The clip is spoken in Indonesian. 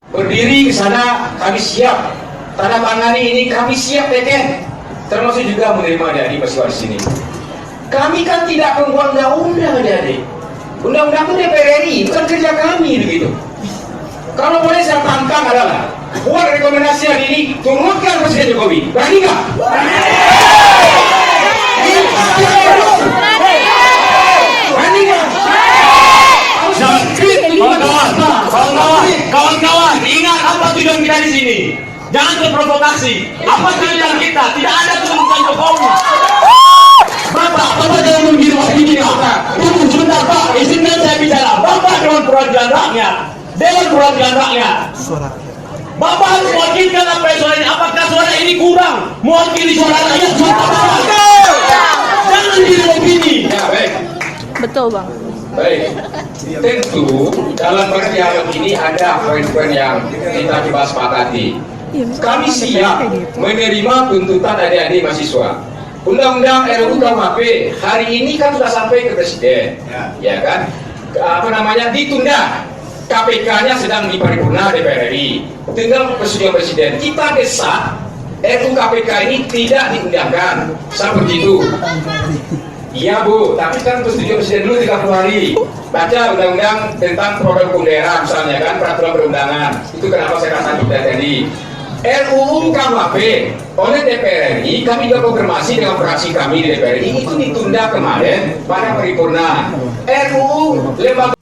Berdiri ke sana, kami siap. Tanda tangani ini kami siap teken. Termasuk juga menerima adik-adik mahasiswa di sini. Kami kan tidak membuat undang-undang adik-adik. Undang-undang itu DPR RI, bukan kerja kami begitu. Kalau boleh saya tantang adalah buat rekomendasi hari ini, turunkan Presiden Jokowi. Berani nggak? Berani nggak? Kawan-kawan, ingat apa tujuan kita di sini? Jangan terprovokasi. Apa tujuan kita? Tidak ada tuntutan Jokowi. Bapak jangan menggiri waktu ini. Tunggu sebentar Pak, izinkan saya bicara. Bapak Dewan Perwakilan Rakyat. Dewan Perwakilan Rakyat. Bapak harus mewakilkan apa yang suara ini. Apakah suara ini kurang? Mewakili suara rakyat. Jangan menggiri opini. Ya baik. Betul Bang. Baik, tentu dalam persiapan ini ada poin-poin yang kita coba sepakati. Kami siap menerima tuntutan adik-adik mahasiswa. Undang-undang RUU KUHP hari ini kan sudah sampai ke Presiden, ya kan? Ditunda. KPK-nya sedang di paripurna DPR RI. Tinggal persetujuan Presiden. Kita desak RUU KPK ini tidak diundangkan. Seperti itu. Iya Bu, tapi kan persetujuan Presiden dulu 30 hari. Baca undang-undang tentang program hukum daerah misalnya kan, peraturan perundangan. Itu kenapa saya katakan tadi. RUU KUHP oleh DPR RI, kami juga konfirmasi dengan fraksi kami di DPR RI, itu ditunda kemarin pada paripurna. RUU Lembaga